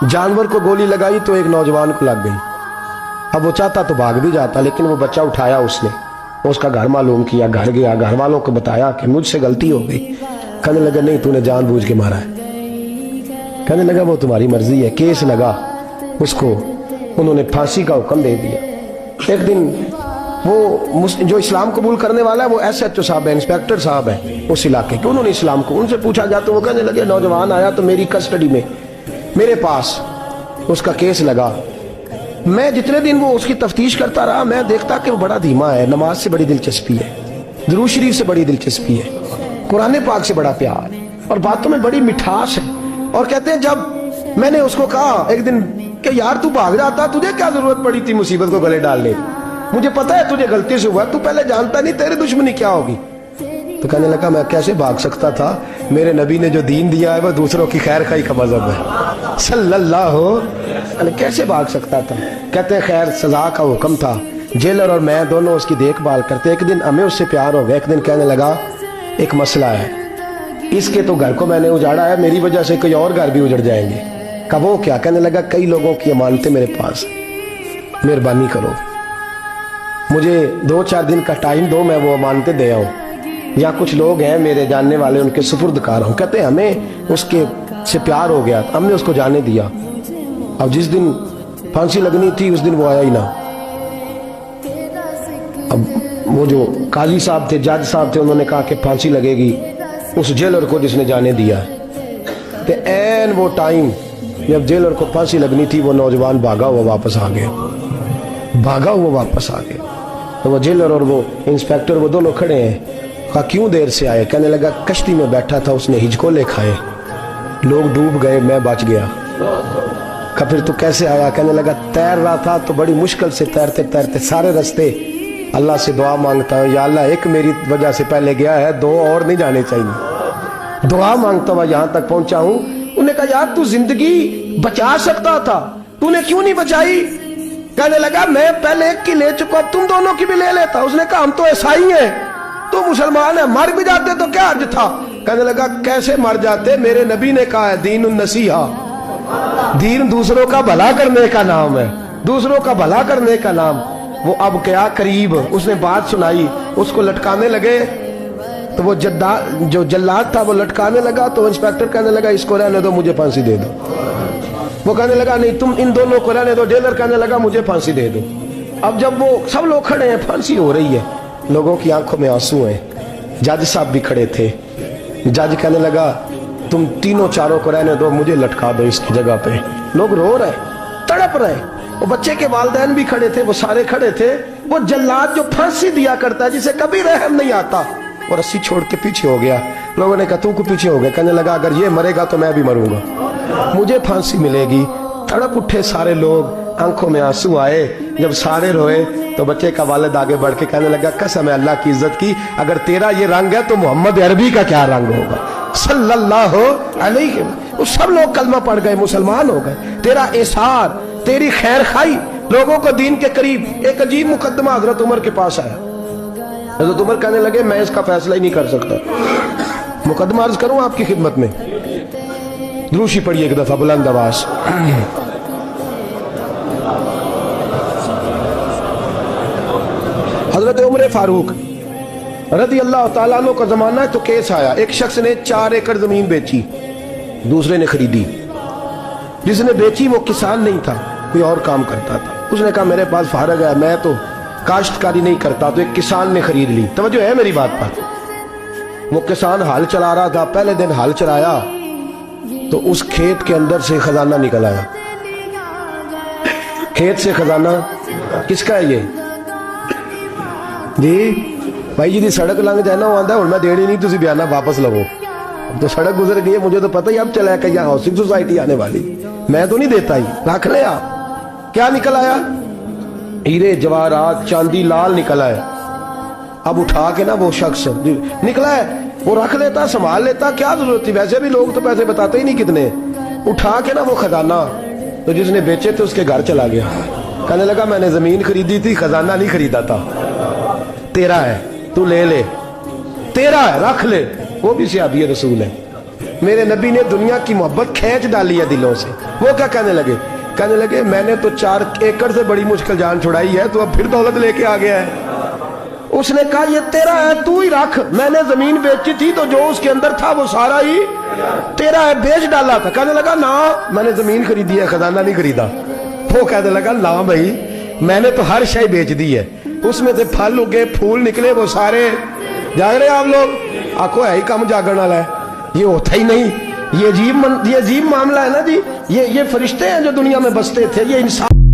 जानवर को गोली लगाई तो एक नौजवान को लग गई। अब वो चाहता तो भाग भी जाता, लेकिन वो बच्चा उठाया उसने, उसका घर मालूम किया, घर गया, घर वालों को बताया कि मुझसे गलती हो गई। कहने लगा नहीं, तूने जानबूझ के मारा है। कहने लगा वो तुम्हारी मर्जी है। केस लगा, उसको उन्होंने फांसी का हुक्म दे दिया। एक दिन वो जो इस्लाम कबूल करने वाला है वो SHO साहब है, इंस्पेक्टर साहब है उस इलाके के, उन्होंने इस्लाम को उनसे पूछा गया तो वो कहने लगे नौजवान आया तो मेरी कस्टडी में मेरे पास उसका केस लगा। मैं जितने दिन वो उसकी तफ्तीश करता रहा मैं देखता कि वो बड़ा धीमा है, नमाज से बड़ी दिलचस्पी है, दुरूद शरीफ से बड़ी दिलचस्पी है, कुरान पाक से बड़ा प्यार और बातों में बड़ी मिठास है। और कहते हैं जब मैंने उसको कहा एक दिन कि यार तू भाग जाता, तुझे क्या जरूरत पड़ी थी मुसीबत को गले डालने, मुझे पता है तुझे गलती से हुआ, तू पहले जानता नहीं तेरी दुश्मनी क्या होगी। तो कहने लगा मैं कैसे भाग सकता था, मेरे नबी ने जो दीन दिया है वो दूसरों की खैर खाई का मजहब है सल्लल्लाहु अलैहि, कैसे भाग सकता था। कहते हैं खैर सजा का हुक्म था, जेलर और मैं दोनों उसकी देखभाल करते। एक दिन हमें उससे प्यार हो गया। एक दिन कहने लगा एक मसला है, इसके तो घर को मैंने उजाड़ा है, मेरी वजह से कोई और घर भी उजड़ जाएंगे। कहा वो क्या। कहने लगा कई लोगों की अमानतें मेरे पास, मेहरबानी करो मुझे 2-4 दिन का टाइम दो, मैं वो अमानतें दे आऊं, या कुछ लोग हैं मेरे जानने वाले उनके सुपुर्दकार हूं। कहते हैं हमें उसके से प्यार हो गया, हमने उसको जाने दिया। अब जिस दिन फांसी लगनी थी उस दिन वो आया ही ना। अब वो जो काजी साहब थे, जज साहब थे, उन्होंने कहा कि फांसी लगेगी उस जेलर को जिसने जाने दिया। तो ऐन वो टाइम जब जेलर को फांसी लगनी थी वो नौजवान भागा हुआ वापस आ गया, भागा हुआ वापस आ गया। तो वो जेलर और वो इंस्पेक्टर वो दोनों खड़े हैं। कहा क्यों देर से आए। कहने लगा कश्ती में बैठा था, उसने हिचकोले खाए, लोग डूब गए, मैं बच गया। कहा फिर तू कैसे आया। कहने लगा तैर रहा था तो बड़ी मुश्किल से तैरते तैरते सारे रास्ते अल्लाह से दुआ मांगता हूँ, या अल्लाह एक मेरी वजह से पहले गया है, 2 और नहीं जाने चाहिए, दुआ मांगता हुआ यहाँ तक पहुंचा हूँ। उन्होंने कहा यार तू जिंदगी बचा सकता था, तूने क्यों नहीं बचाई। कहने लगा मैं पहले एक की ले चुका, तुम दोनों की भी ले लेता। उसने कहा हम तो ईसाई हैं, तो मुसलमान है, मर भी जाते तो क्या अर्ज था। कहने लगा कैसे मर जाते, मेरे नबी ने कहा है दीन नसीहा, दीन दूसरों का भला करने का नाम है, दूसरों का भला करने का नाम। वो अब क्या करीब उसने बात सुनाई, उसको लटकाने लगे तो वो जो जल्लाद था वो लटकाने लगा। तो इंस्पेक्टर कहने लगा इसको रहने दो, मुझे फांसी दे दो। वो कहने लगा नहीं तुम इन दोनों को रहने दो। जेलर कहने लगा मुझे फांसी दे दो। अब जब वो सब लोग खड़े हैं, फांसी हो रही है, लोगों की आंखों में आंसू हैं, जज साहब भी खड़े थे। जज कहने लगा तुम तीनों चारों को रहने दो, मुझे लटका दो इसकी जगह पे। लोग रो रहे, तड़प रहे, वो बच्चे के वालिदैन भी खड़े थे, वो सारे खड़े थे। वो जल्लाद जो फांसी दिया करता है जिसे कभी रहम नहीं आता, वो रस्सी छोड़ के पीछे हो गया। लोगों ने कहा तू को पीछे हो गया। कहने लगा अगर ये मरेगा तो मैं भी मरूंगा, मुझे फांसी मिलेगी। तड़प उठे सारे लोग, आंखों में आंसू आए। जब सारे रोए तो बच्चे का वालिद आगे बढ़ के कहने लगा कसम है अल्लाह की इज्जत की, अगर तेरा ये रंग है तो मोहम्मद अरबी का क्या रंग होगा सल्लल्लाहु अलैहि। वो सब लोग कलमा पढ़ गए, मुसलमान हो गए। तेरा एसार, तेरी खैर खाई लोगों को दीन के करीब। एक अजीब मुकदमा हजरत उमर के पास आया। हजरत उमर कहने लगे मैं इसका फैसला ही नहीं कर सकता, मुकदमा अर्ज करूं आपकी खिदमत में। द्रूशी पढ़िए एक दफा बुलंद आवाज। हजरत उमर फारूक रज़ी अल्लाह ताला अन्हु का जमाना है तो केस आया। एक शख्स ने 4 एकड़ जमीन बेची, दूसरे ने खरीदी। जिसने बेची वो किसान नहीं था, कोई और काम करता था। उसने कहा मेरे पास फारग है, मैं तो काश्तकारी नहीं करता, तो एक किसान ने खरीद ली। तवज्जो है मेरी बात पर। वो किसान हल चला रहा था, पहले दिन हल चलाया तो उस खेत के अंदर से खजाना निकल आया। खेत से खजाना किसका है ये जी भाई जी दी सड़क लंघ जाए ना, वो आंदा हुण मैं देनी नहीं, तुसी बयाना वापस लवो। अब तो सड़क गुजर गई है, मुझे तो पता ही अब चला कि यहाँ हाउसिंग सोसाइटी आने वाली, मैं तो नहीं देता ही, रख ले आप। क्या निकल आया, हीरे जवाहरात चांदी लाल निकल आया। अब उठा के ना वो शख्स निकला है वो रख लेता, संभाल लेता, क्या जरूरत थी, वैसे भी लोग तो पैसे बताते ही नहीं कितने। उठा के ना वो खजाना तो जिसने बेचे थे उसके घर चला गया। कहने लगा मैंने जमीन खरीदी थी, खजाना नहीं खरीदा था, तेरा है, तू ले ले, तेरा है, रख ले। वो भी सहाबी रसूल है। میرے نبی نے دنیا کی محبت کھینچ ڈالی ہے دلوں سے. وہ کیا کہنے لگے میں نے تو 4 ایکڑ سے بڑی مشکل جان چھڑائی ہے, تو اب پھر دولت لے کے آ گیا ہے. اس نے کہا یہ تیرا ہے, تو ہی رکھ, میں نے زمین بیچی تھی تو جو اس کے اندر تھا وہ سارا ہی تیرا ہے, بیچ ڈالا تھا. کہنے لگا نا میں نے زمین خریدی ہے, خزانہ نہیں خریدا. وہ کہنے لگا نا بھائی میں نے تو ہر شے بیچ دی ہے, اس میں سے پھل اگے پھول نکلے وہ سارے. جاگ رہے آپ لوگ؟ آنکھوں ہے ہی کم جاگن والا ہے, یہ ہوتا ہی نہیں. یہ عجیب معاملہ ہے نا جی. یہ فرشتے ہیں جو دنیا میں بستے تھے, یہ انسان